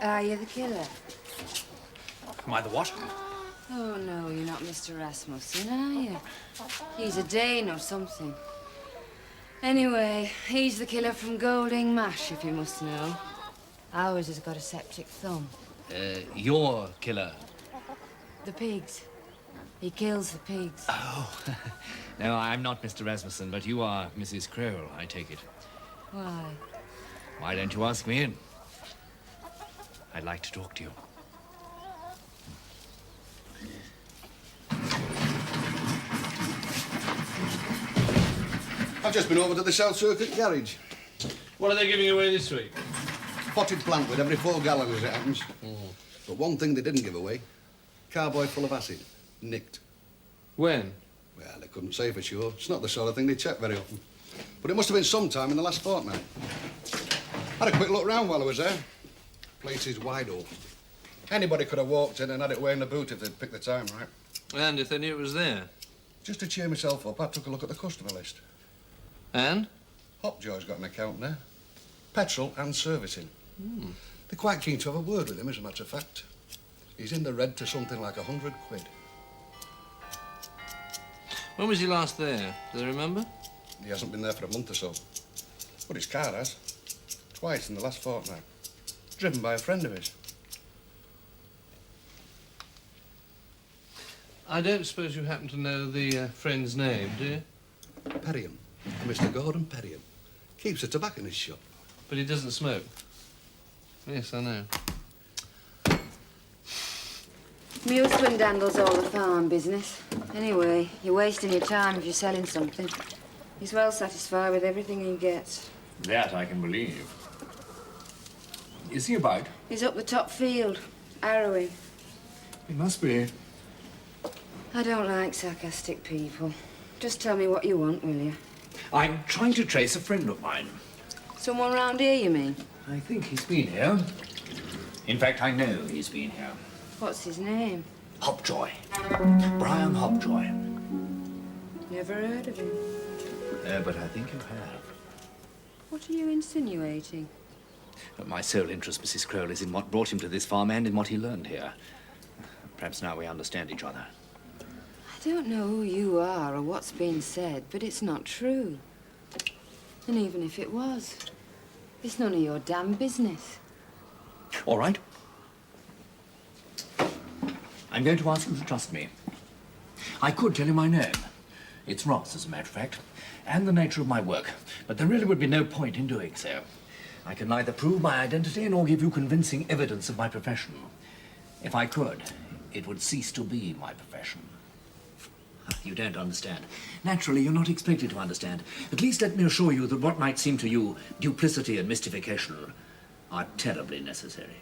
Are you the killer? Am I the what? Oh, no, you're not Mr. Rasmussen, are you? He's a Dane or something. Anyway, he's the killer from Golding Mash, if you must know. Ours has got a septic thumb. Your killer? The pigs. He kills the pigs. Oh. No, I'm not Mr. Rasmussen, but you are Mrs. Crowell, I take it. Why? Why don't you ask me in? I'd like to talk to you. I've just been over to the South Circuit garage. What are they giving away this week? Potted plant with every 4 gallons as it happens. But one thing they didn't give away, carboy full of acid, nicked. When? Well, they couldn't say for sure. It's not the sort of thing they check very often. But it must have been sometime in the last fortnight. I had a quick look round while I was there. Place is wide open. Anybody could have walked in and had it away in the boot if they'd picked the time right. And if they knew it was there? Just to cheer myself up, I took a look at the customer list. And? Hopjoy's got an account there. Petrol and servicing. They're quite keen to have a word with him, as a matter of fact. He's in the red to something like 100 quid. When was he last there? Do they remember? He hasn't been there for a month or so. But his car has. Twice in the last fortnight. Driven by a friend of his. I don't suppose you happen to know the friend's name, do you? Perriam. Mr. Gordon Perriam. Keeps a tobacconist shop. But he doesn't smoke. Yes, I know. My husband handles all the farm business. Anyway, you're wasting your time if you're selling something. He's well satisfied with everything he gets. That I can believe. Is he about? He's up the top field, harrowing. He must be. I don't like sarcastic people. Just tell me what you want, will you? I'm trying to trace a friend of mine. Someone round here, you mean? I think he's been here. In fact, I know he's been here. What's his name? Hopjoy. Brian Hopjoy. Never heard of him. But I think you have. What are you insinuating? But my sole interest, Mrs. Crowell, is in what brought him to this farm and in what he learned here. Perhaps now we understand each other. I don't know who you are or what's been said, but it's not true. And even if it was, it's none of your damn business. All right. I'm going to ask you to trust me. I could tell you my name. It's Ross, as a matter of fact, and the nature of my work. But there really would be no point in doing so. I can neither prove my identity nor give you convincing evidence of my profession. If I could, it would cease to be my profession. You don't understand. Naturally, you're not expected to understand. At least let me assure you that what might seem to you duplicity and mystification are terribly necessary.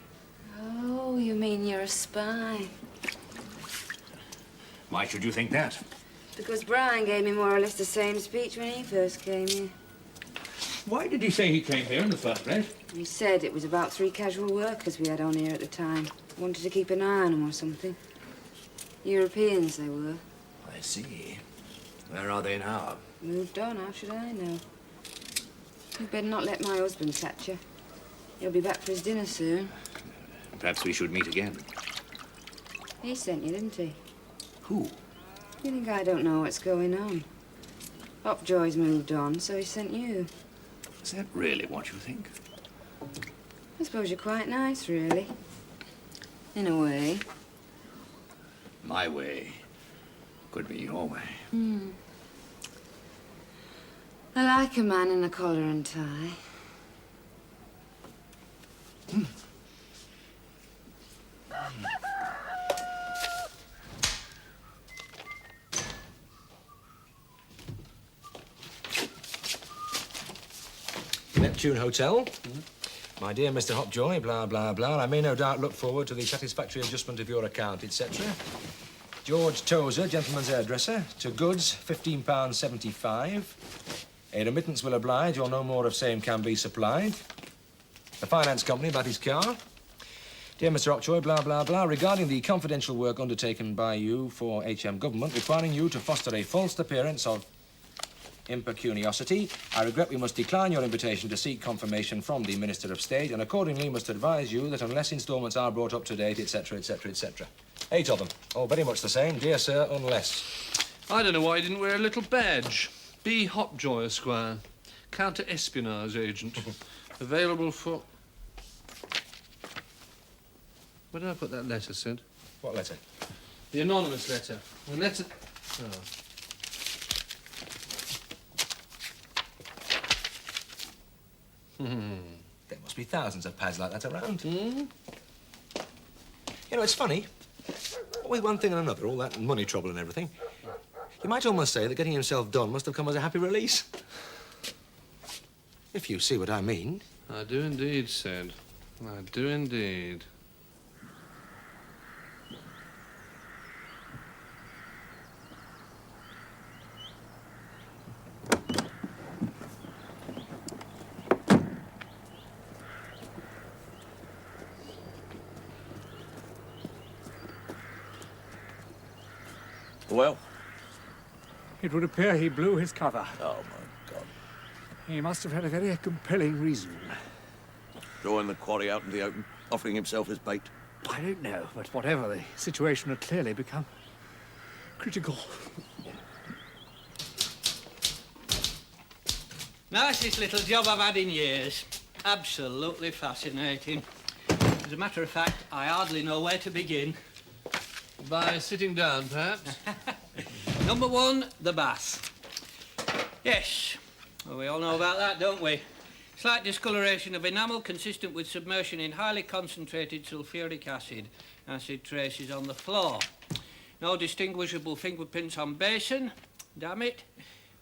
Oh, you mean you're a spy? Why should you think that? Because Brian gave me more or less the same speech when he first came here. Why did he say he came here in the first place? He said it was about 3 casual workers we had on here at the time. Wanted to keep an eye on them or something. Europeans, they were. I see. Where are they now? Moved on, how should I know? You'd better not let my husband catch you. He'll be back for his dinner soon. Perhaps we should meet again. He sent you, didn't he? Who? You think I don't know what's going on? Hopjoy's moved on, so he sent you. Is that really what you think? I suppose you're quite nice, really. In a way. My way could be your way. I like a man in a collar and tie. Neptune Hotel. My dear Mr. Hopjoy, blah, blah, blah. I may no doubt look forward to the satisfactory adjustment of your account, etc. George Tozer, gentleman's hairdresser. To goods, £15.75. A remittance will oblige, or no more of same can be supplied. The finance company about his car. Dear Mr. Hopjoy, blah, blah, blah. Regarding the confidential work undertaken by you for HM government, requiring you to foster a false appearance of... impecuniosity. I regret we must decline your invitation to seek confirmation from the Minister of State, and accordingly must advise you that unless instalments are brought up to date, etc., etc., etc. 8 of them. All very much the same. Dear sir, unless. I don't know why he didn't wear a little badge. B. Hopjoy, Esquire. Counter-espionage agent. Available for... Where did I put that letter, Sid? What letter? The anonymous letter. The letter... Oh. There must be thousands of pads like that around. Hmm? You know, it's funny. With one thing and another, all that money trouble and everything, you might almost say that getting himself done must have come as a happy release. If you see what I mean. I do indeed, Sid. I do indeed. Well? It would appear he blew his cover. Oh, my God. He must have had a very compelling reason. Throwing the quarry out in the open, offering himself as bait. I don't know, but whatever, the situation had clearly become critical. Nicest little job I've had in years. Absolutely fascinating. As a matter of fact, I hardly know where to begin. By sitting down, perhaps? Number 1, the bath. Yes, well, we all know about that, don't we? Slight discoloration of enamel consistent with submersion in highly concentrated sulfuric acid. Acid traces on the floor. No distinguishable fingerprints on basin. Damn it.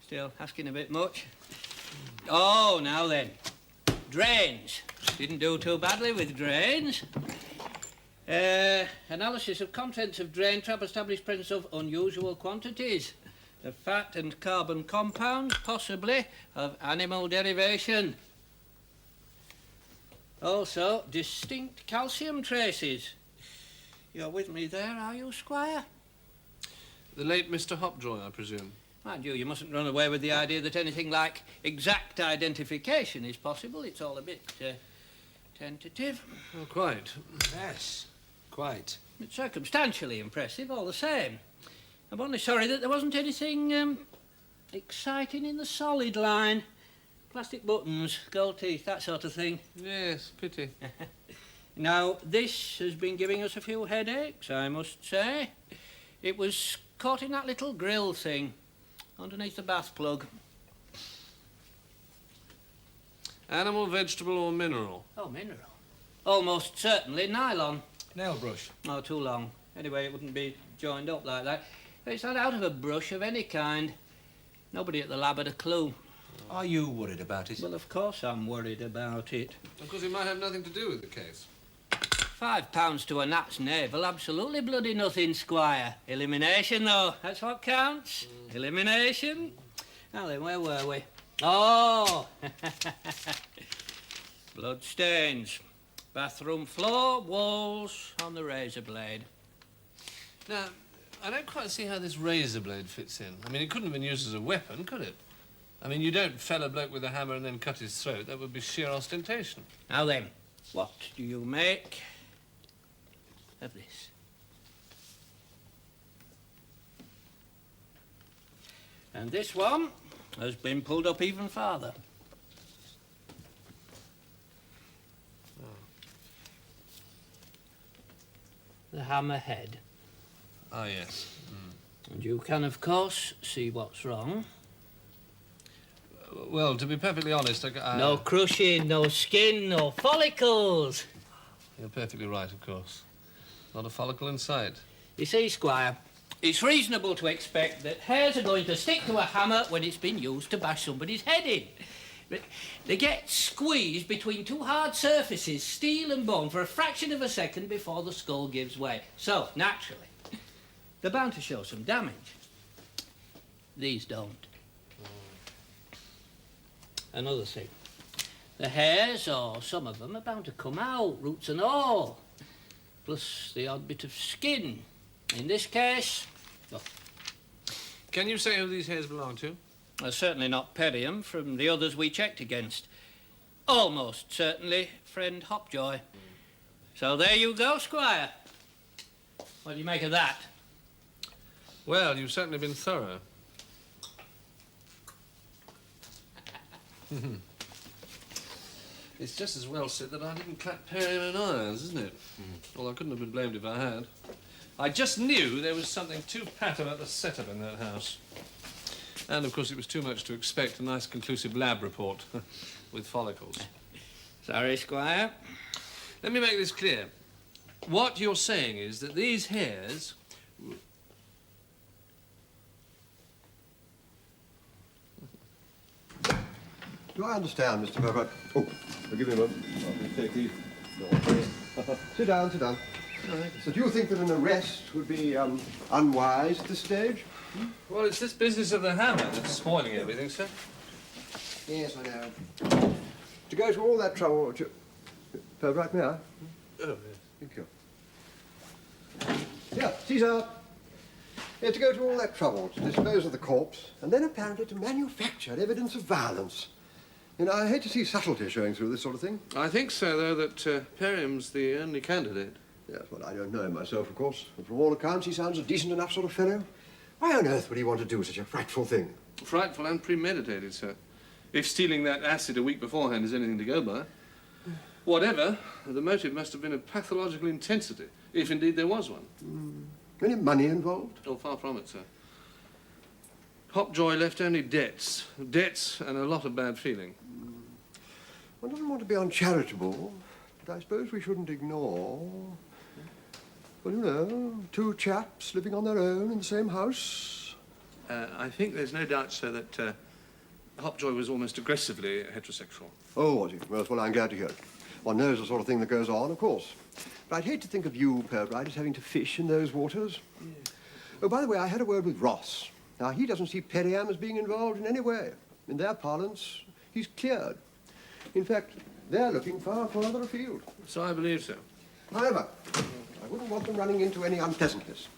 Still asking a bit much. Oh, now then. Drains. Didn't do too badly with drains. Analysis of contents of drain trap established presence of unusual quantities of fat and carbon compounds, possibly of animal derivation. Also, distinct calcium traces. You're with me there, are you, Squire? The late Mr. Hopjoy, I presume. Mind you, you mustn't run away with the idea that anything like exact identification is possible. It's all a bit tentative. Oh, quite. Yes, quite. It's circumstantially impressive, all the same. I'm only sorry that there wasn't anything exciting in the solid line. Plastic buttons, gold teeth, that sort of thing. Yes, pity. Now, this has been giving us a few headaches, I must say. It was caught in that little grill thing underneath the bath plug. Animal, vegetable, or mineral? Oh, mineral. Almost certainly nylon. Nail brush. Oh, too long. Anyway, it wouldn't be joined up like that. It's not out of a brush of any kind. Nobody at the lab had a clue. Are you worried about it? Well, of course I'm worried about it. Of course, it might have nothing to do with the case. £5 to a gnat's navel, absolutely bloody nothing, Squire. Elimination, though, that's what counts. Elimination. Now then, where were we? Oh! Blood stains. Bathroom floor, walls, on the razor blade. Now, I don't quite see how this razor blade fits in. I mean, it couldn't have been used as a weapon, could it? I mean, you don't fell a bloke with a hammer and then cut his throat. That would be sheer ostentation. Now then, what do you make of this? And this one has been pulled up even farther. The hammer head. Ah, yes. And you can, of course, see what's wrong. Well, to be perfectly honest, No crushing, no skin, no follicles. You're perfectly right, of course. Not a follicle in sight. You see, Squire, it's reasonable to expect that hairs are going to stick to a hammer when it's been used to bash somebody's head in. But they get squeezed between two hard surfaces, steel and bone, for a fraction of a second before the skull gives way. So, naturally, they're bound to show some damage. These don't. Another thing. The hairs, or some of them, are bound to come out, roots and all. Plus the odd bit of skin. In this case... Oh. Can you say who these hairs belong to? Certainly not Perium from the others we checked against. Almost certainly friend Hopjoy. So there you go, Squire. What do you make of that? Well, you've certainly been thorough. It's just as well said that I didn't clap Perium in irons, isn't it? Well, I couldn't have been blamed if I had. I just knew there was something too pat about the setup in that house. And, of course, it was too much to expect a nice conclusive lab report with follicles. Sorry, Squire. Let me make this clear. What you're saying is that these hairs... Do I understand, Mr. Purbright? Oh, forgive me a moment. I'll just take these. Sit down, sit down. So do you think that an arrest would be unwise at this stage? Well, it's this business of the hammer that's spoiling everything, sir. Yes, I know. To go to all that trouble to... Purbright, may I? Oh, yes. Thank you. Yeah, Caesar. Yeah, to go to all that trouble to dispose of the corpse and then apparently to manufacture evidence of violence. You know, I hate to see subtlety showing through this sort of thing. I think so, though, that Perium's the only candidate. Yes, well, I don't know him myself, of course. But from all accounts, he sounds a decent enough sort of fellow. Why on earth would he want to do such a frightful thing? Frightful and premeditated, sir. If stealing that acid a week beforehand is anything to go by. Whatever, the motive must have been of pathological intensity, if indeed there was one. Any money involved? Oh, far from it, sir. Hopjoy left only debts. Debts and a lot of bad feeling. One doesn't want to be uncharitable, but I suppose we shouldn't ignore... Well, you know, two chaps living on their own in the same house. I think there's no doubt, sir, that Hopjoy was almost aggressively heterosexual. Oh, was he? Well, I'm glad to hear it. One knows the sort of thing that goes on, of course. But I'd hate to think of you, Purbright, as having to fish in those waters. Yes. Oh, by the way, I had a word with Ross. Now, he doesn't see Perium as being involved in any way. In their parlance, he's cleared. In fact, they're looking far further afield. So I believe so. However, I wouldn't want them running into any unpleasantness.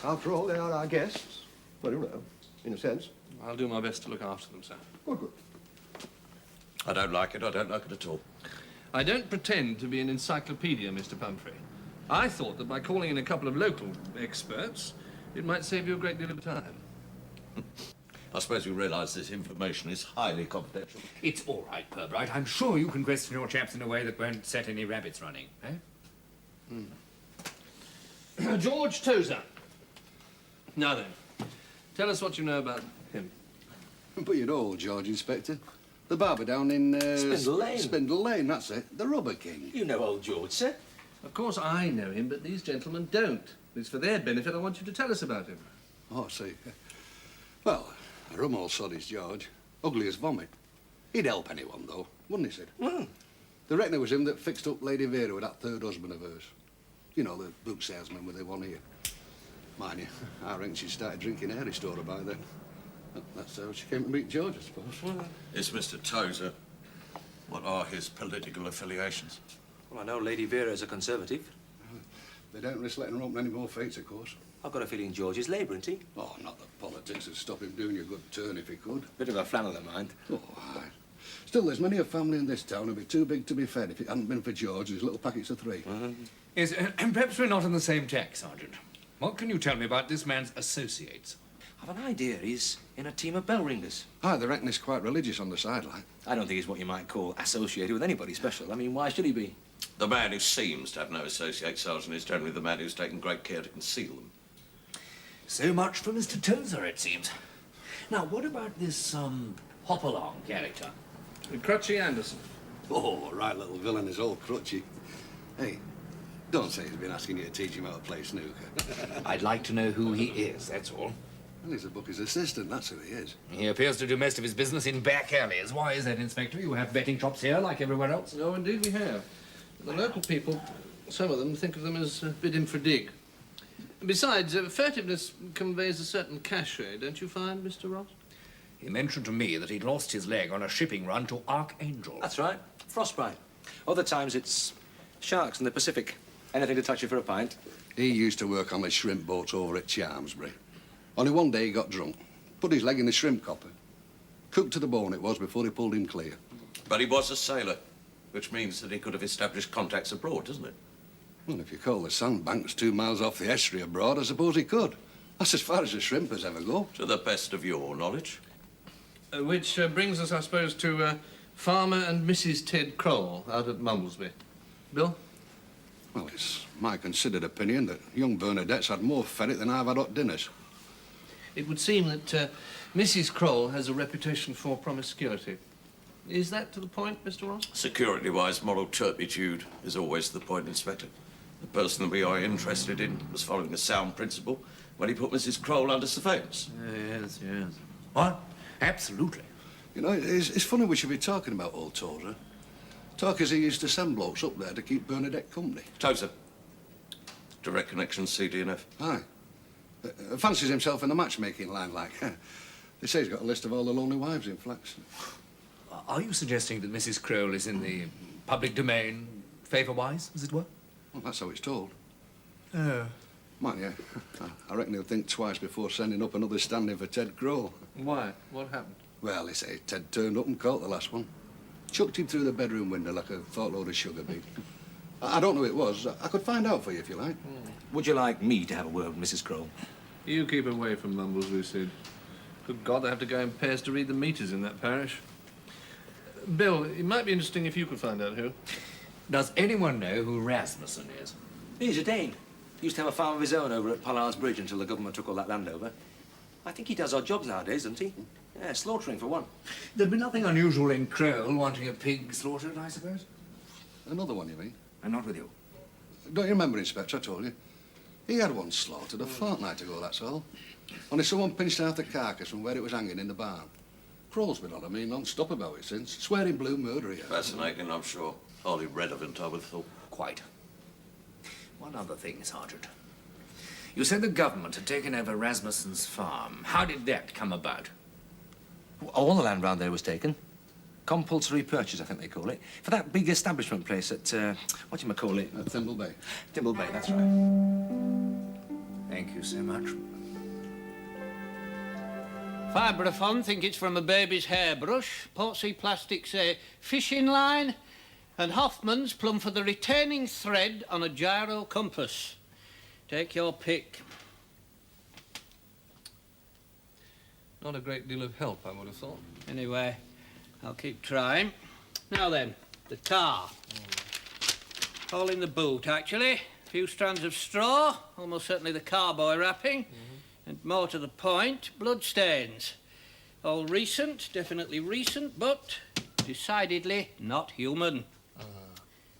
After all, they are our guests. Well, you know, in a sense. I'll do my best to look after them, sir. Oh, good. I don't like it. I don't like it at all. I don't pretend to be an encyclopedia, Mr. Pumphrey. I thought that by calling in a couple of local experts, it might save you a great deal of time. I suppose you realise this information is highly confidential. It's all right, Purbright. I'm sure you can question your chaps in a way that won't set any rabbits running, eh? George Tozer. Now then, tell us what you know about him. But you know old George, Inspector. The barber down in... Spindle Lane. Spindle Lane, that's it. The Rubber King. You know old George, sir. Of course I know him, but these gentlemen don't. It's for their benefit I want you to tell us about him. Oh, I see. Well, a rum old sod is George. Ugly as vomit. He'd help anyone, though, wouldn't he, Sid? They reckon it was him that fixed up Lady Vera with that third husband of hers. You know, the book salesman with the one here. Mind you, I reckon she started drinking Airy Storer by then. That's how she came to meet George, I suppose. It's Mr. Tozer. What are his political affiliations? Well, I know Lady Vera is a Conservative. They don't risk letting her open any more fates, of course. I've got a feeling George is Labour, isn't he? Oh, not that politics would stop him doing you a good turn if he could. Bit of a flannel of mind. Oh, aye. Still, there's many a family in this town who'd be too big to be fed if it hadn't been for George and his little packets of three. Yes, and perhaps we're not on the same tack, Sergeant. What can you tell me about this man's associates? I've an idea he's in a team of bell ringers. Aye, they reckon he's quite religious on the sideline. I don't think he's what you might call associated with anybody special. I mean, why should he be? The man who seems to have no associate, Sergeant, is generally the man who's taken great care to conceal them. So much for Mr. Tozer, it seems. Now, what about this, hop-along character? Crutchy Anderson. Oh, right little villain is old Crutchy. Hey, don't say he's been asking you to teach him how to play snooker. I'd like to know who he is, that's all. Well, he's a bookie's assistant, that's who he is. He appears to do most of his business in back alleys. Why is that, Inspector? You have betting shops here like everywhere else? No, indeed we have. The local people, some of them, think of them as a bit infra-dig. Besides, furtiveness conveys a certain cachet, don't you find, Mr. Ross? He mentioned to me that he'd lost his leg on a shipping run to Archangel. That's right. Frostbite. Other times it's sharks in the Pacific. Anything to touch you for a pint. He used to work on the shrimp boats over at Chelmsbury. Only one day he got drunk, put his leg in the shrimp copper, Cooked to the bone it was before he pulled him clear. But he was a sailor, which means that he could have established contacts abroad, doesn't it? Well, if you call the sandbanks 2 miles off the estuary abroad, I suppose he could. That's as far as the shrimpers ever go. To the best of your knowledge. Which brings us, I suppose, to Farmer and Mrs. Ted Kroll out at Mumblesby. Bill? Well, it's my considered opinion that young Bernadette's had more ferret than I've had hot dinners. It would seem that Mrs. Kroll has a reputation for promiscuity. Is that to the point, Mr. Ross? Security-wise, moral turpitude is always the point, Inspector. The person that we are interested in was following a sound principle when he put Mrs. Kroll under surveillance. Yes. What? Absolutely. You know, it's funny we should be talking about old Tozer. Talk as he used to send blokes up there to keep Bernadette company. Tozer. Direct connection, CDNF. Aye. Fancies himself in the matchmaking line, like. They say he's got a list of all the lonely wives in Flax. Are you suggesting that Mrs. Kroll is in the public domain, favour-wise, as it were? Well, that's how it's told. Oh. Man, yeah. I reckon he'll think twice before sending up another stand-in for Ted Kroll. Why? What happened? Well, they say Ted turned up and caught the last one. Chucked him through the bedroom window like a thought-load of sugar beet. I don't know who it was. I could find out for you if you like. Would you like me to have a word with Mrs. Kroll? You keep away from Mumblesby, Sid. Good God, they have to go in pairs to read the meters in that parish. Bill, it might be interesting if you could find out who. Does anyone know who Rasmussen is? He's a Dane. Used to have a farm of his own over at Pollard's Bridge until the government took all that land over. I think he does odd jobs nowadays, doesn't he? Yeah, slaughtering for one. There'd be nothing unusual in Kroll wanting a pig slaughtered, I suppose? Another one, you mean? I'm not with you. Don't you remember, Inspector, I told you? He had one slaughtered a fortnight ago, that's all. Only someone pinched out the carcass from where it was hanging in the barn. Kroll's been on me non-stop about it since. Swearing blue murder here. Fascinating, I'm sure. Hardly relevant, I would have thought. Quite. One other thing, Sergeant. You said the government had taken over Rasmussen's farm. How did that come about? All the land round there was taken. Compulsory purchase, I think they call it. For that big establishment place at, whatchamacallit? At Thimble Bay. Thimble Bay, that's right. Thank you so much. Fibrofon think it's from a baby's hairbrush. Portsea Plastics say fishing line. And Hoffman's plumb for the retaining thread on a gyro compass. Take your pick. Not a great deal of help, I would have thought. Anyway, I'll keep trying. Now then, the tar. All in the boot, actually. A few strands of straw, almost certainly the carboy wrapping. And more to the point, blood stains. All recent, definitely recent, but decidedly not human.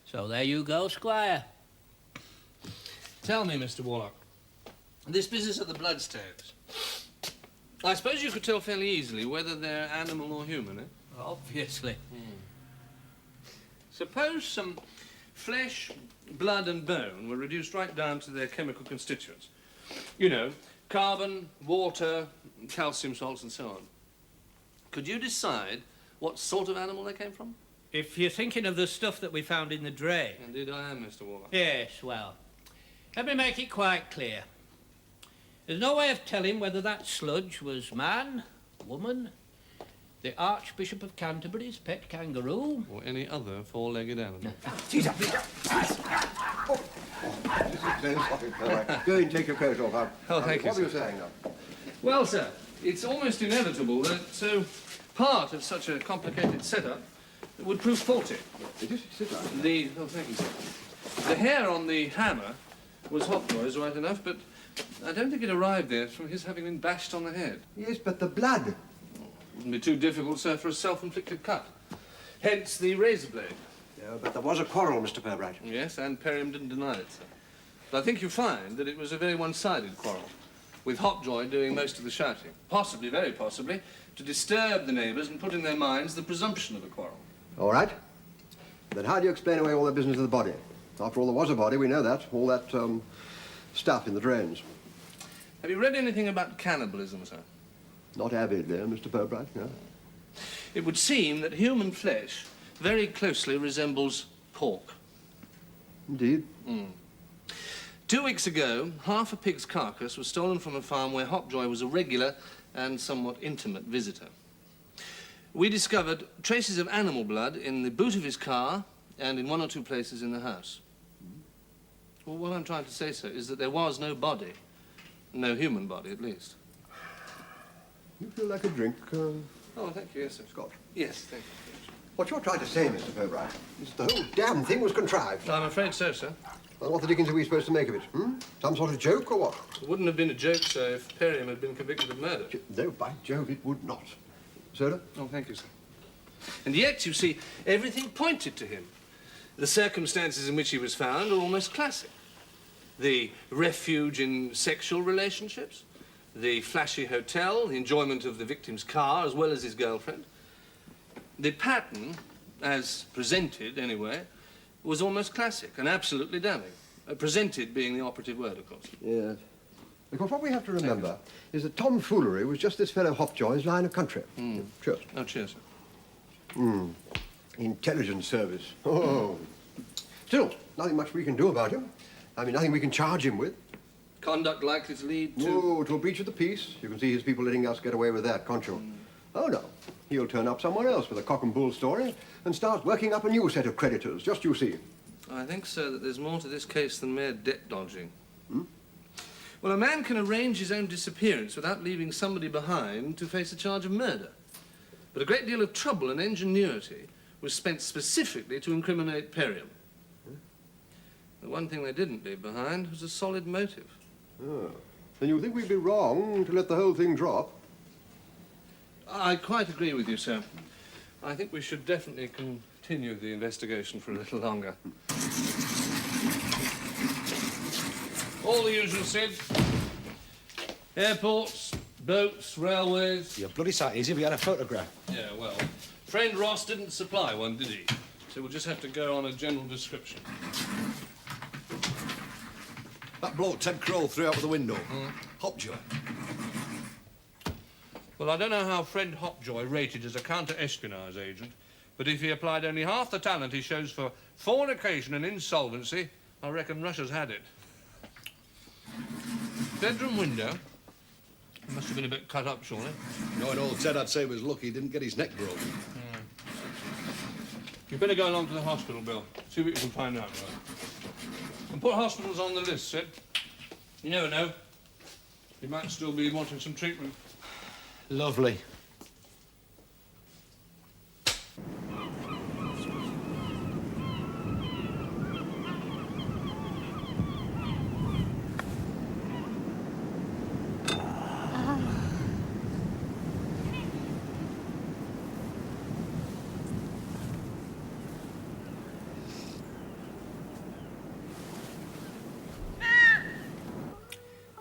So there you go, Squire. Tell me, Mr. Warlock, this business of the bloodstains. I suppose you could tell fairly easily whether they're animal or human, eh? Obviously. Suppose some flesh, blood and bone were reduced right down to their chemical constituents. You know, carbon, water, calcium salts and so on. Could you decide what sort of animal they came from? If you're thinking of the stuff that we found in the drain. Indeed I am, Mr. Warlock. Yes, well, let me make it quite clear. There's no way of telling whether that sludge was man, woman, the Archbishop of Canterbury's pet kangaroo. Or any other four-legged animal. Go and take your coat off. Oh, thank you, What were you sir. saying now? Well, sir, it's almost inevitable that part of such a complicated setup would prove faulty. It is. Sit down. Oh, thank you, sir. The hair on the hammer was Hopjoy's, right enough, but I don't think it arrived there from his having been bashed on the head. Yes, but the blood. Wouldn't be too difficult, sir, for a self-inflicted cut. Hence the razor blade. Yeah, but there was a quarrel, Mr. Purbright. Yes, and Perham didn't deny it, sir. But I think you find that it was a very one-sided quarrel, with Hopjoy doing most of the shouting. Possibly, very possibly, to disturb the neighbours and put in their minds the presumption of a quarrel. All right. Then how do you explain away all the business of the body? After all, there was a body, we know that. All that, stuff in the drains. Have you read anything about cannibalism, sir? Not avidly, Mr. Purbright, no. It would seem that human flesh very closely resembles pork. Indeed. 2 weeks ago, half a pig's carcass was stolen from a farm where Hopjoy was a regular and somewhat intimate visitor. we discovered traces of animal blood in the boot of his car and in 1 or 2 places in the house. Well, what I'm trying to say, sir, is that there was no body. No human body, at least. You feel like a drink, Oh, thank you, yes, sir. Scott? Yes, thank you. What you're trying to say, Mr. Purbright, is that the whole damn thing was contrived. I'm afraid so, sir. Well, what the dickens are we supposed to make of it? Some sort of joke or what? It wouldn't have been a joke, sir, if Perriam had been convicted of murder. No, by Jove, it would not. Soda? Oh, thank you, sir. And yet, you see, everything pointed to him. The circumstances in which he was found are almost classic. The refuge in sexual relationships, the flashy hotel, the enjoyment of the victim's car as well as his girlfriend. The pattern, as presented anyway, was almost classic and absolutely damning. Presented being the operative word, of course. Yes. Because what we have to remember is that tomfoolery was just this fellow Hopjoy's line of country. Cheers. Oh, cheers, sir. Intelligence service. Oh. Still, nothing much we can do about him. I mean, nothing we can charge him with. Conduct likely to lead to... Oh, to a breach of the peace. You can see his people letting us get away with that, can't you? Oh, no. He'll turn up somewhere else with a cock and bull story and start working up a new set of creditors, just you see. I think, sir, that there's more to this case than mere debt dodging. Well, a man can arrange his own disappearance without leaving somebody behind to face a charge of murder. But a great deal of trouble and ingenuity was spent specifically to incriminate Perriam. The one thing they didn't leave behind was a solid motive. Oh. Then you think we'd be wrong to let the whole thing drop? I quite agree with you, sir. I think we should definitely continue the investigation for a little longer. All the usual, Sid. Airports, boats, railways. You're bloody sight easy if you had a photograph. Yeah, well, friend Ross didn't supply one, did he? So we'll just have to go on a general description. That bloke Ted Kroll threw out of the window. Hopjoy. Well, I don't know how friend Hopjoy rated as a counter-espionage agent, but if he applied only half the talent he shows for fornication and insolvency, I reckon Russia's had it. Bedroom window. Must have been a bit cut up, surely. Knowing old Ted, I'd say he was lucky he didn't get his neck broken. You'd better go along to the hospital, Bill. See what you can find out, right? And put hospitals on the list, Sid. You never know. He might still be wanting some treatment. Lovely.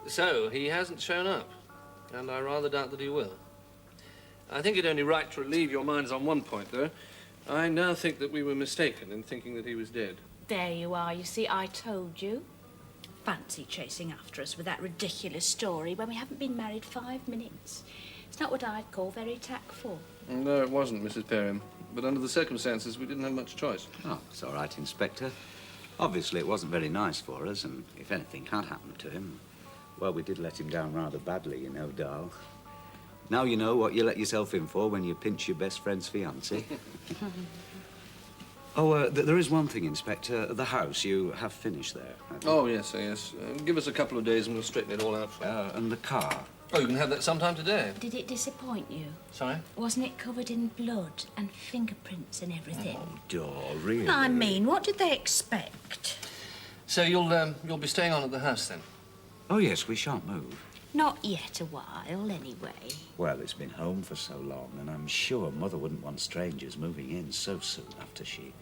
So, he hasn't shown up, and I rather doubt that he will. I think it only right to relieve your minds on one point, though. I now think that we were mistaken in thinking that he was dead. There you are. You see, I told you. Fancy chasing after us with that ridiculous story when we haven't been married 5 minutes. It's not what I'd call very tactful. No, it wasn't, Mrs. Perriam. But under the circumstances, we didn't have much choice. Oh, it's all right, Inspector. Obviously, it wasn't very nice for us, and if anything had happened to him, well, we did let him down rather badly, you know, Darl. Now you know what you let yourself in for when you pinch your best friend's fiancé. There is one thing, Inspector. The house, you have finished there, haven't you? Oh, yes, sir, yes. Give us a couple of days and we'll straighten it all out for you. And the car? Oh, you can have that sometime today. Did it disappoint you? Sorry? Wasn't it covered in blood and fingerprints and everything? Oh, Dor, really? I mean, what did they expect? So you'll be staying on at the house, then? Oh, yes, we shan't move. Not yet a while, anyway. Well, it's been home for so long, and I'm sure Mother wouldn't want strangers moving in so soon after she,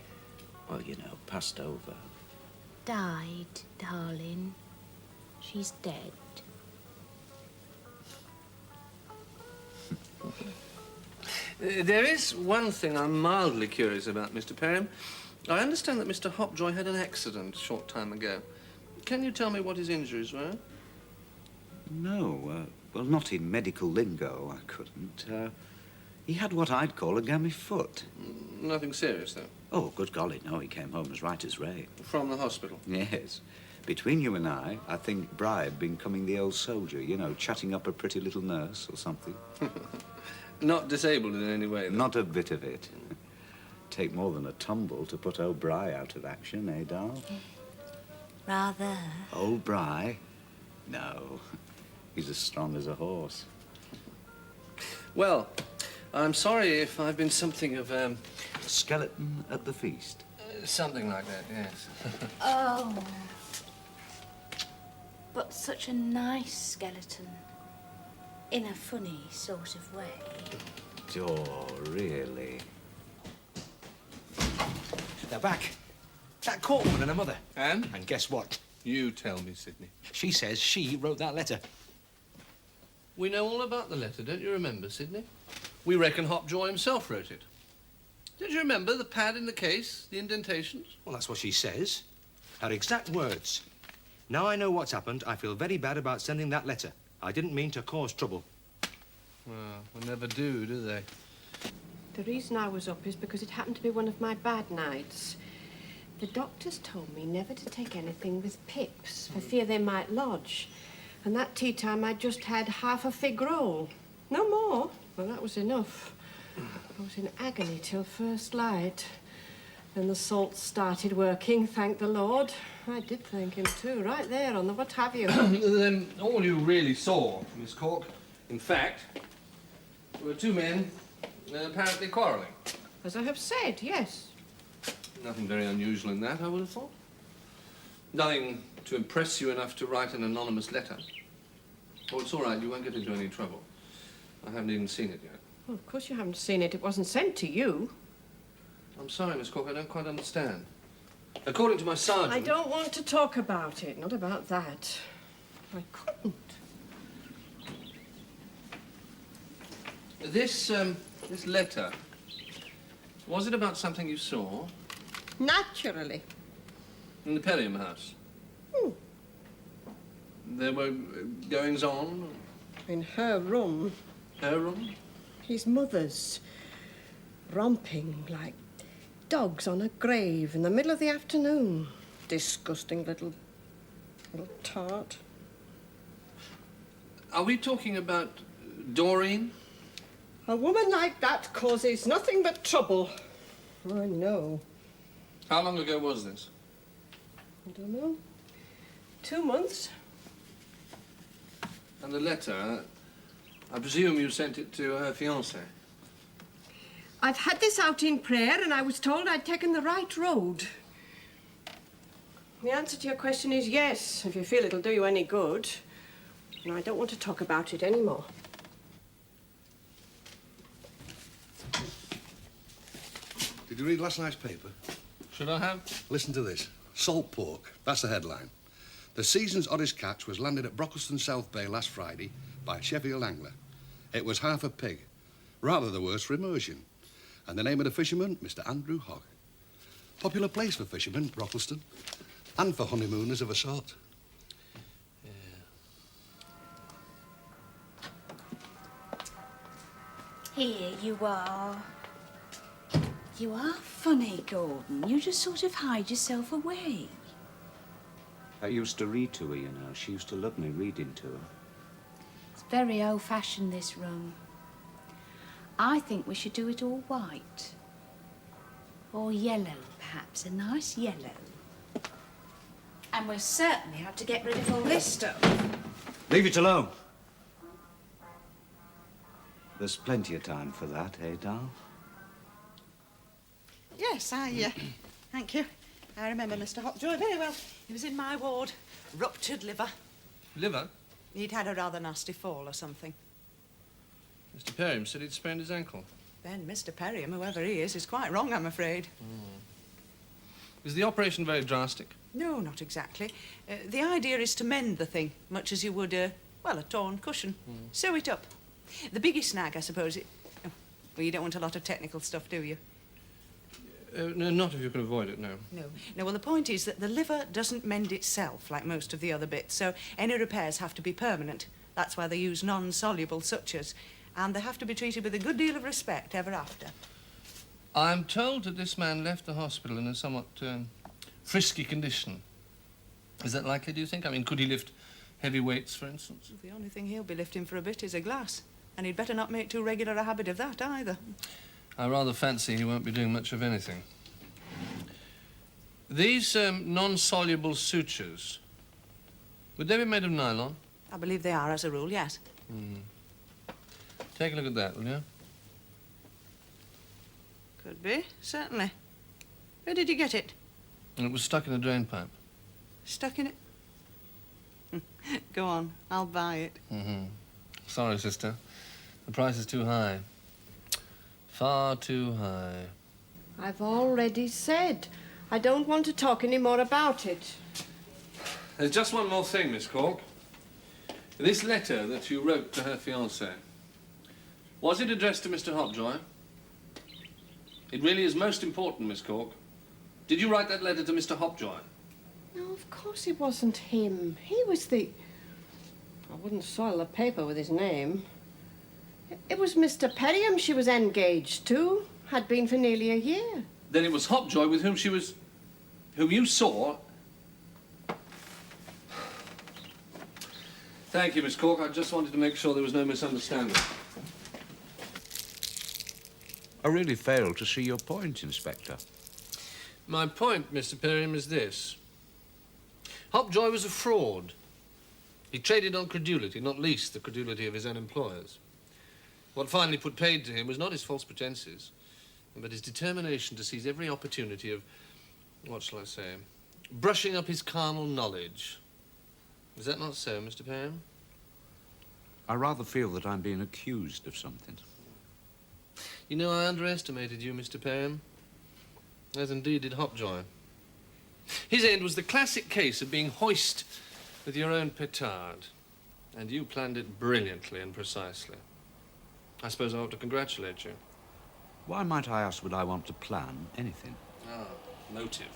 well, you know, passed over. Died, darling. She's dead. There is one thing I'm mildly curious about, Mr. Perriam. I understand that Mr. Hopjoy had an accident a short time ago. Can you tell me what his injuries were? No, well, not in medical lingo, I couldn't. He had what I'd call a gammy foot. Nothing serious, though? Oh, good golly, no, he came home as right as rain. From the hospital? Yes. Between you and I think Bride becoming the old soldier, you know, chatting up a pretty little nurse or something. Not disabled in any way, though? Not a bit of it. Take more than a tumble to put old Bry out of action, eh, Darl? Rather. Old Bry? No. He's as strong as a horse. Well, I'm sorry if I've been something of, Skeleton at the feast? something like that, yes. Oh. But such a nice skeleton. In a funny sort of way. Oh, really? They're back. That court woman and her mother. And? And guess what? You tell me, Sidney. She says she wrote that letter. We know all about the letter, don't you remember, Sidney? We reckon Hopjoy himself wrote it. Don't you remember the pad in the case, the indentations? Well, that's what she says. Her exact words. Now I know what's happened, I feel very bad about sending that letter. I didn't mean to cause trouble. Well, they never do they? The reason I was up is because it happened to be one of my bad nights. The doctors told me never to take anything with pips for fear they might lodge. And that tea time I'd just had half a fig roll. No more. Well, that was enough. I was in agony till first light. Then the salts started working, thank the Lord. I did thank him too, right there on the what have you. Then all you really saw, Miss Cork, in fact, were two men apparently quarrelling. As I have said, yes. Nothing very unusual in that, I would have thought. Nothing to impress you enough to write an anonymous letter. Oh, it's all right, you won't get into any trouble. I haven't even seen it yet. Well, of course you haven't seen it. It wasn't sent to you. I'm sorry, Miss Cork, I don't quite understand. According to my sergeant... I don't want to talk about it. Not about that. I couldn't. This letter, was it about something you saw? Naturally. In the Perriam house? There were goings-on? In her room. Her room? His mother's. Romping like dogs on a grave in the middle of the afternoon. Disgusting little tart. Are we talking about Doreen? A woman like that causes nothing but trouble. I know. How long ago was this? I don't know. 2 months. And the letter, I presume you sent it to her fiancé? I've had this out in prayer and I was told I'd taken the right road. The answer to your question is yes, if you feel it'll do you any good. And I don't want to talk about it anymore. Did you read last night's paper? Should I have? Listen to this. Salt pork. That's the headline. The season's oddest catch was landed at Brockleston South Bay last Friday by a Sheffield angler. It was half a pig. Rather the worse for immersion. And the name of the fisherman, Mr. Andrew Hogg. Popular place for fishermen, Brockleston. And for honeymooners of a sort. Here you are. You are funny, Gordon. You just sort of hide yourself away. I used to read to her, you know. She used to love me reading to her. It's very old-fashioned, this room. I think we should do it all white. Or yellow, perhaps. A nice yellow. And we'll certainly have to get rid of all this stuff. Leave it alone. There's plenty of time for that, eh, Dal? Yes, thank you. I remember Mr. Hopjoy very well. He was in my ward. Ruptured liver. Liver? He'd had a rather nasty fall or something. Mr. Perriam said he'd sprained his ankle. Then Mr. Perriam, whoever he is quite wrong, I'm afraid. Is the operation very drastic? No, not exactly. The idea is to mend the thing, much as you would, a torn cushion. Sew it up. The biggest snag, I suppose, well, you don't want a lot of technical stuff, do you? No, not if you can avoid it, no. No. No, well, the point is that the liver doesn't mend itself like most of the other bits, so any repairs have to be permanent. That's why they use non-soluble sutures, and they have to be treated with a good deal of respect ever after. I'm told that this man left the hospital in a somewhat frisky condition. Is that likely, do you think? I mean, could he lift heavy weights, for instance? The only thing he'll be lifting for a bit is a glass. And he'd better not make too regular a habit of that either. I rather fancy he won't be doing much of anything. These non-soluble sutures, would they be made of nylon? I believe they are, as a rule, yes. Take a look at that, will you? Could be, certainly. Where did you get it? It was stuck in a drain pipe. Stuck in it? Go on, I'll buy it. Sorry, sister. The price is too high. Far too high. I've already said I don't want to talk any more about it. There's just one more thing, Miss Cork. This letter that you wrote to her fiancé, was it addressed to Mr. Hopjoy? It really is most important, Miss Cork. Did you write that letter to Mr. Hopjoy? No, of course it wasn't him. He was the... I wouldn't soil the paper with his name. It was Mr. Perriam she was engaged to. Had been for nearly a year. Then it was Hopjoy with whom she was... whom you saw... Thank you, Miss Cork. I just wanted to make sure there was no misunderstanding. I really fail to see your point, Inspector. My point, Mr. Perriam, is this. Hopjoy was a fraud. He traded on credulity, not least the credulity of his own employers. What finally put paid to him was not his false pretenses, but his determination to seize every opportunity of, what shall I say, brushing up his carnal knowledge. Is that not so, Mr. Perriam? I rather feel that I'm being accused of something. You know, I underestimated you, Mr. Perriam, as indeed did Hopjoy. His end was the classic case of being hoist with your own petard, and you planned it brilliantly and precisely. I suppose I ought to congratulate you. Why might I ask, would I want to plan anything? Ah, motive.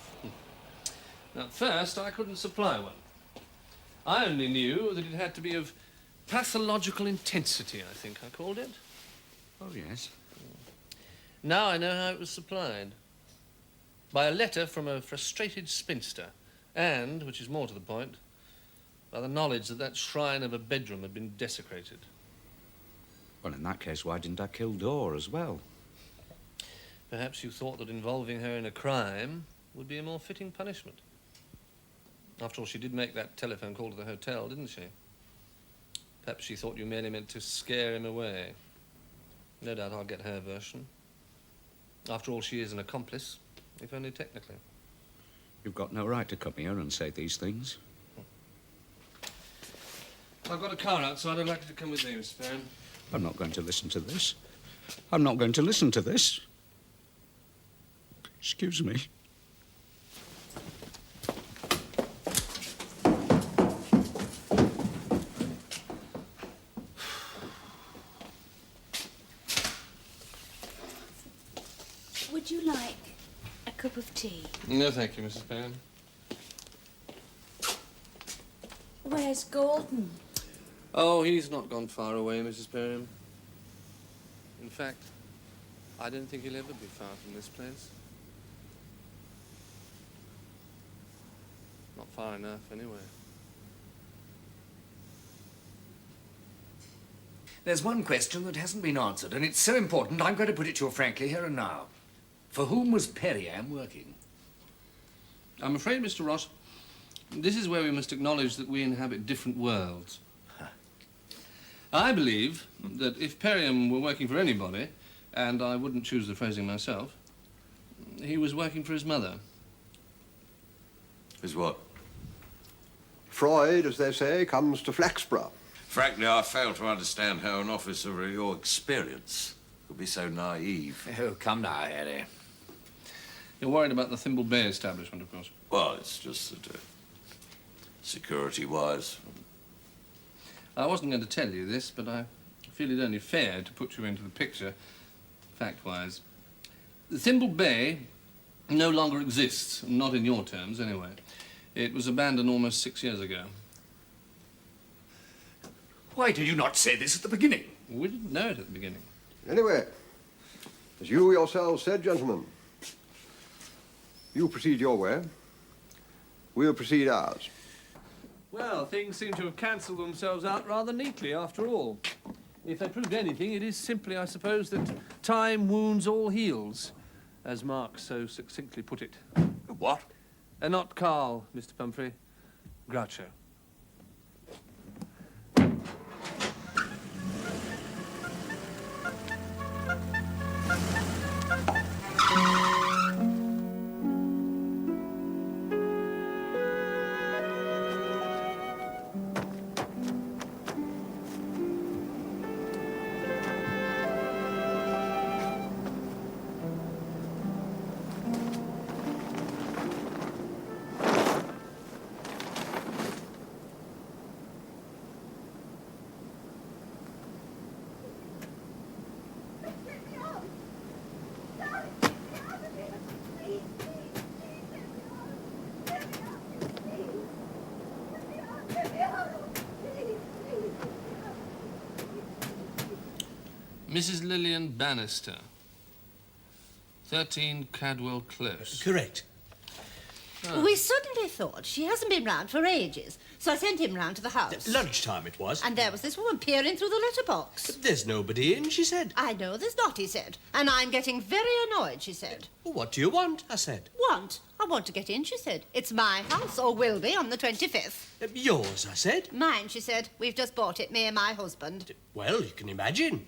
Now, first, I couldn't supply one. I only knew that it had to be of pathological intensity, I think I called it. Oh, yes. Now I know how it was supplied. By a letter from a frustrated spinster, and, which is more to the point, by the knowledge that that shrine of a bedroom had been desecrated. Well, in that case, why didn't I kill Dor as well? Perhaps you thought that involving her in a crime would be a more fitting punishment. After all, she did make that telephone call to the hotel, didn't she? Perhaps she thought you merely meant to scare him away. No doubt I'll get her version. After all, she is an accomplice, if only technically. You've got no right to come here and say these things. I've got a car outside. I'd like you to come with me, Mr. Perriam. I'm not going to listen to this. I'm not going to listen to this. Excuse me. Would you like a cup of tea? No, thank you, Mrs. Perriam. Where's Gordon? Oh, he's not gone far away, Mrs. Perriam. In fact, I don't think he'll ever be far from this place. Not far enough, anyway. There's one question that hasn't been answered, and it's so important I'm going to put it to you frankly here and now. For whom was Perriam working? I'm afraid, Mr. Ross, this is where we must acknowledge that we inhabit different worlds. I believe that if Perriam were working for anybody, and I wouldn't choose the phrasing myself, he was working for his mother. His what? Freud, as they say, comes to Flaxborough. Frankly, I fail to understand how an officer of your experience could be so naive. Oh, come now, Harry. You're worried about the Thimble Bay establishment, of course. Well, it's just that, security-wise... I wasn't going to tell you this, but I feel it only fair to put you into the picture, fact-wise. The Thimble Bay no longer exists, not in your terms, anyway. It was abandoned almost 6 years ago. Why did you not say this at the beginning? We didn't know it at the beginning. Anyway, as you yourselves said, gentlemen, you proceed your way, we'll proceed ours. Well, things seem to have cancelled themselves out rather neatly, after all. If they proved anything, it is simply, I suppose, that time wounds all heals, as Marx so succinctly put it. What? Not Carl, Mr. Pumphrey. Groucho. Mrs. Lillian Bannister, 13 Cadwell Close. Correct. Oh. We suddenly thought she hasn't been round for ages, so I sent him round to the house. Lunchtime it was. And there was this woman peering through the letterbox. But there's nobody in, she said. I know there's not, he said. And I'm getting very annoyed, she said. Well, what do you want, I said. Want? I want to get in, she said. It's my house, or will be, on the 25th. Yours, I said. Mine, she said. We've just bought it, me and my husband. Well, you can imagine.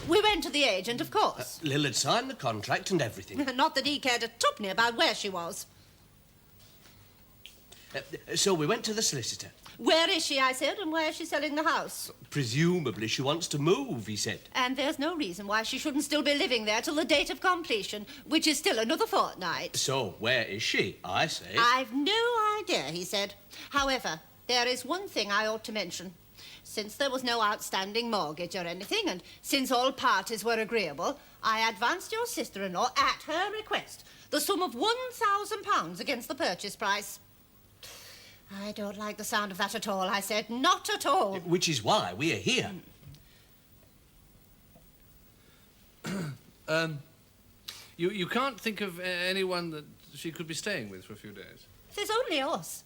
We went to the agent, of course. Lil had signed the contract and everything. Not that he cared a tuppenny about where she was. So we went to the solicitor. Where is she, I said, and where is she selling the house? Presumably she wants to move, he said. And there's no reason why she shouldn't still be living there till the date of completion, which is still another fortnight. So, where is she, I say? I've no idea, he said. However, there is one thing I ought to mention. Since there was no outstanding mortgage or anything, and since all parties were agreeable, I advanced your sister-in-law, at her request, the sum of £1,000 against the purchase price. I don't like the sound of that at all, I said. Not at all. Which is why we are here. You can't think of anyone that she could be staying with for a few days? There's only us.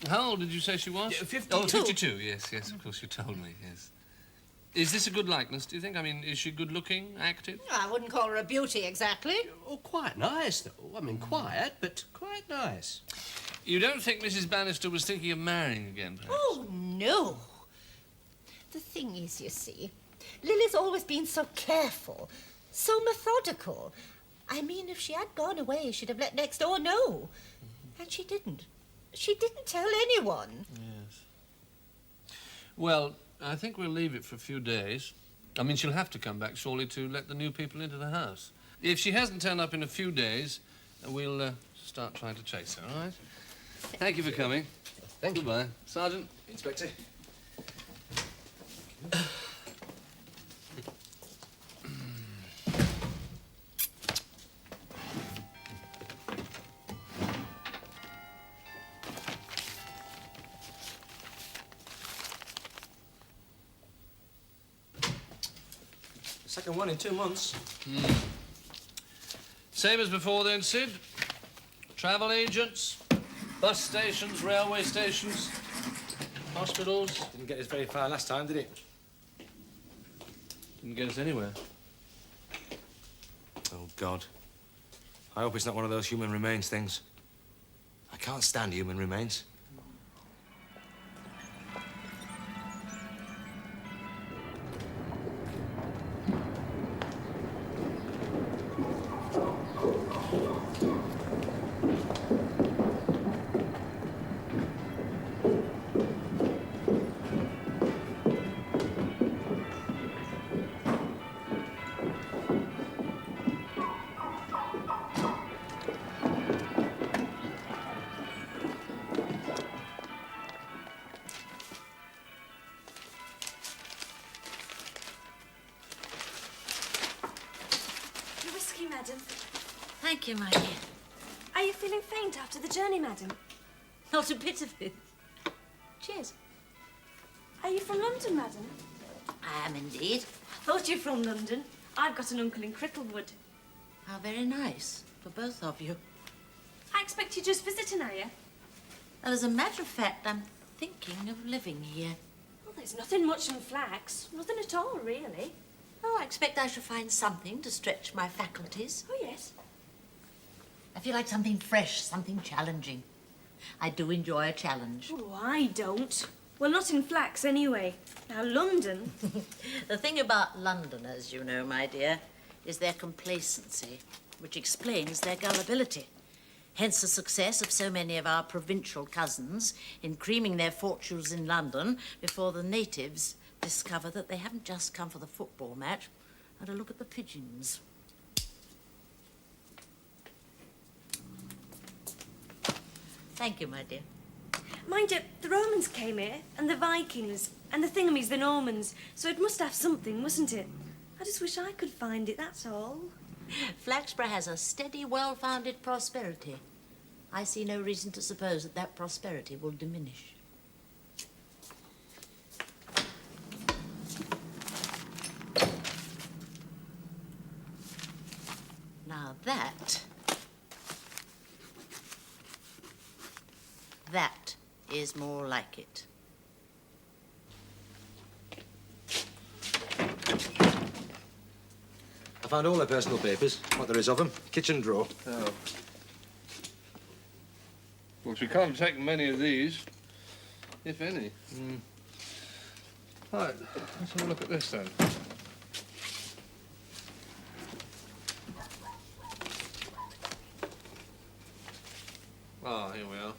How old did you say she was? 52. Oh, 52, yes, of course, you told me, yes. Is this a good likeness, do you think? I mean, is she good-looking, active? I wouldn't call her a beauty, exactly. Oh, quite nice, though. I mean, quiet, but quite nice. You don't think Mrs. Bannister was thinking of marrying again, perhaps? Oh, no. The thing is, you see, Lily's always been so careful, so methodical. I mean, if she had gone away, she'd have let next door know. And she didn't. She didn't tell anyone. Yes. Well, I think we'll leave it for a few days. I mean, she'll have to come back, surely, to let the new people into the house. If she hasn't turned up in a few days, we'll start trying to chase her, all right? Thank you for coming. Thank you. Goodbye. Sergeant. Inspector. Second one in 2 months. Same as before then, Sid. Travel agents, bus stations, railway stations, hospitals. Didn't get us very far last time, did it? Didn't get us anywhere. Oh, God. I hope it's not one of those human remains things. I can't stand human remains. Madam. Thank you, my dear. Are you feeling faint after the journey, madam? Not a bit of it. Cheers. Are you from London, madam? I am indeed. Thought you were from London. I've got an uncle in Cricklewood. How very nice for both of you. I expect you're just visiting, are you? Well, as a matter of fact, I'm thinking of living here. Well, there's nothing much in Flax. Nothing at all, really. Oh, I expect I shall find something to stretch my faculties. Oh, yes. I feel like something fresh, something challenging. I do enjoy a challenge. Oh, I don't. Well, not in Flax, anyway. Now, London... The thing about Londoners, you know, my dear, is their complacency, which explains their gullibility. Hence the success of so many of our provincial cousins in creaming their fortunes in London before the natives discover that they haven't just come for the football match and to look at the pigeons. Thank you, my dear. Mind you, the Romans came here, and the Vikings, and the Thingamies, the Normans, so it must have something, mustn't it? I just wish I could find it, that's all. Flaxborough has a steady, well-founded prosperity. I see no reason to suppose that that prosperity will diminish. Now that is more like it. I found all their personal papers, what there is of them. Kitchen drawer. Oh. Well, she can't take many of these, if any. Right, let's have a look at this then. Ah, here we are.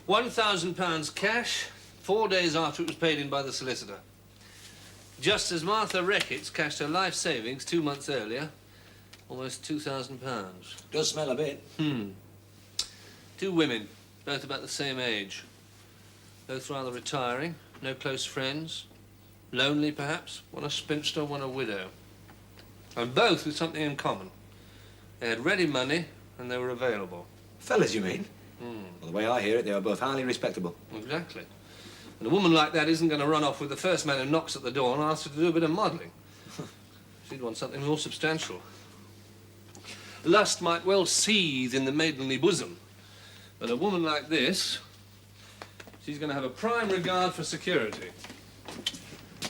£1,000 cash, 4 days after it was paid in by the solicitor. Just as Martha Reckitt's cashed her life savings 2 months earlier, almost £2,000. Does smell a bit. 2 women, both about the same age. Both rather retiring, no close friends. Lonely, perhaps. One a spinster, one a widow. And both with something in common. They had ready money and they were available. Fellas, you mean? Well, the way I hear it, they are both highly respectable. Exactly. And a woman like that isn't going to run off with the first man who knocks at the door and asks her to do a bit of modelling. She'd want something more substantial. Lust might well seethe in the maidenly bosom, but a woman like this, she's going to have a prime regard for security.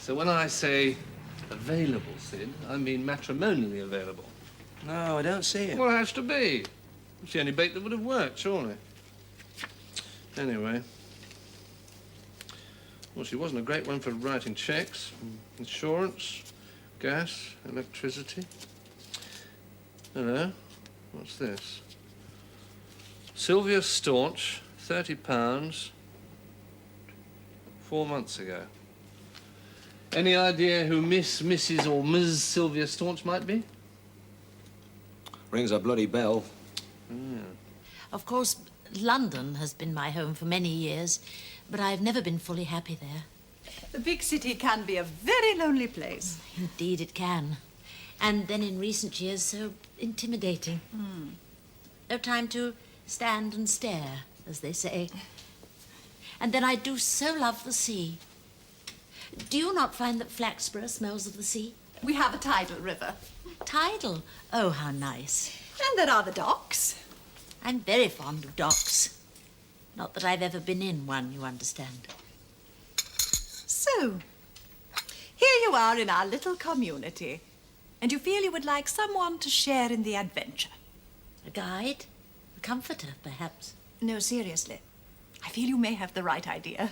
So when I say available, Sid, I mean matrimonially available. No, I don't see it. Well, it has to be. It's the only bait that would have worked, surely. Anyway. Well, she wasn't a great one for writing cheques. Insurance, gas, electricity. Hello. What's this? Sylvia Staunch, £30, 4 months ago. Any idea who Miss, Mrs. or Ms. Sylvia Staunch might be? Rings a bloody bell. Of course, London has been my home for many years, but I've never been fully happy there. The big city can be a very lonely place. Indeed it can. And then in recent years, so intimidating. No time to stand and stare, as they say. And then I do so love the sea. Do you not find that Flaxborough smells of the sea? We have a tidal river. Tidal? Oh, how nice. And there are the docks. I'm very fond of docks. Not that I've ever been in one, you understand. So, here you are in our little community, and you feel you would like someone to share in the adventure. A guide? A comforter, perhaps? No, seriously. I feel you may have the right idea.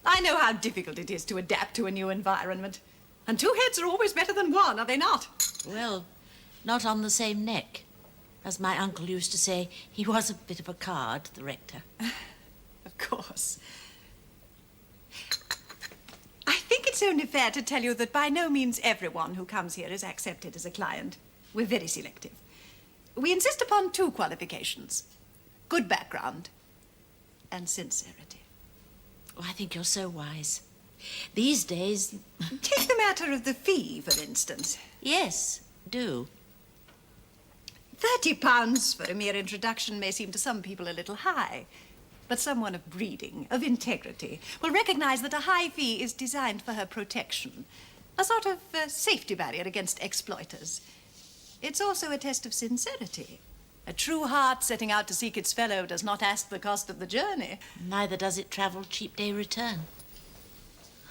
I know how difficult it is to adapt to a new environment. And 2 heads are always better than one, are they not? Well, not on the same neck. As my uncle used to say, he was a bit of a card, the rector. Of course. I think it's only fair to tell you that by no means everyone who comes here is accepted as a client. We're very selective. We insist upon 2 qualifications. Good background and sincerity. Oh, I think you're so wise. These days... Take the matter of the fee, for instance. Yes, do. £30 for a mere introduction may seem to some people a little high, but someone of breeding, of integrity, will recognize that a high fee is designed for her protection, a sort of safety barrier against exploiters. It's also a test of sincerity. A true heart setting out to seek its fellow does not ask the cost of the journey. Neither does it travel cheap day return.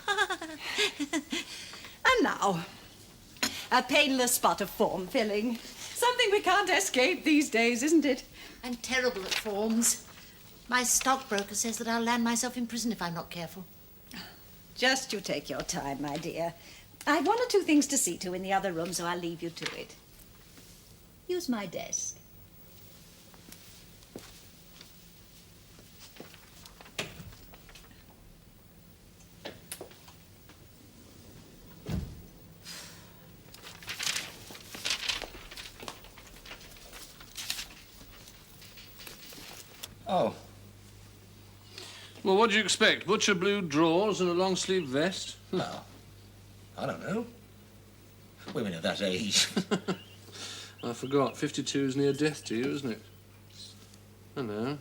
And now, a painless spot of form filling. Something we can't escape these days, isn't it? I'm terrible at forms. My stockbroker says that I'll land myself in prison if I'm not careful. Just you take your time, my dear. I've one or two things to see to in the other room, so I'll leave you to it. Use my desk. Oh. Well, what do you expect? Butcher blue drawers and a long-sleeved vest? Well, I don't know. Women of that age. I forgot. 52 is near death to you, isn't it? I know.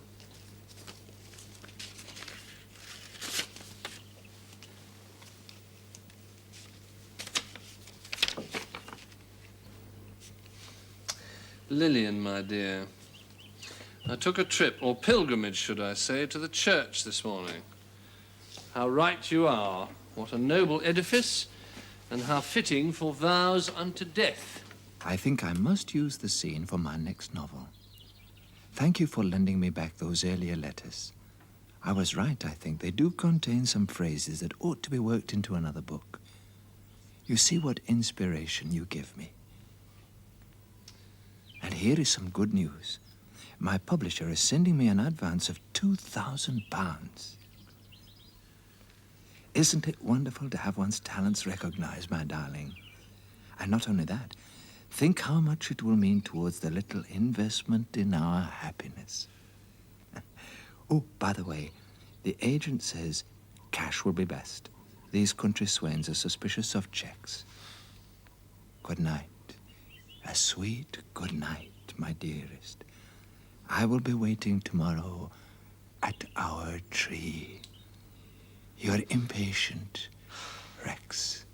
Lillian, my dear. I took a trip, or pilgrimage, should I say, to the church this morning. How right you are. What a noble edifice, and how fitting for vows unto death. I think I must use the scene for my next novel. Thank you for lending me back those earlier letters. I was right, I think. They do contain some phrases that ought to be worked into another book. You see what inspiration you give me. And here is some good news. My publisher is sending me an advance of £2,000. Isn't it wonderful to have one's talents recognized, my darling? And not only that, think how much it will mean towards the little investment in our happiness. Oh, by the way, the agent says cash will be best. These country swains are suspicious of checks. Good night. A sweet good night, my dearest. I will be waiting tomorrow at our tree. Your impatient Rex.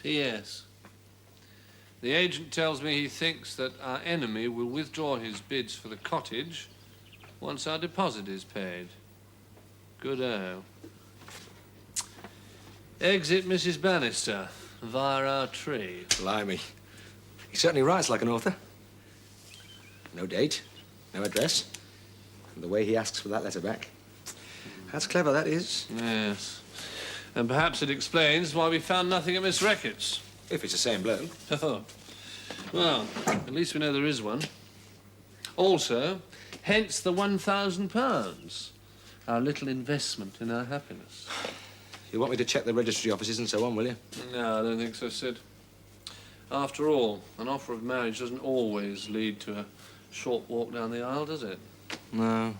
P.S. The agent tells me he thinks that our enemy will withdraw his bids for the cottage once our deposit is paid. Good-o. Exit Mrs. Bannister via our tree. Blimey. He certainly writes like an author. No date, no address, and the way he asks for that letter back. That's clever, that is. Yes. And perhaps it explains why we found nothing at Miss Reckitt's. If it's the same bloke. Oh. Well, at least we know there is one. Also, hence the £1,000. Our little investment in our happiness. You want me to check the registry offices and so on, will you? No, I don't think so, Sid. After all, an offer of marriage doesn't always lead to a short walk down the aisle, does it? No.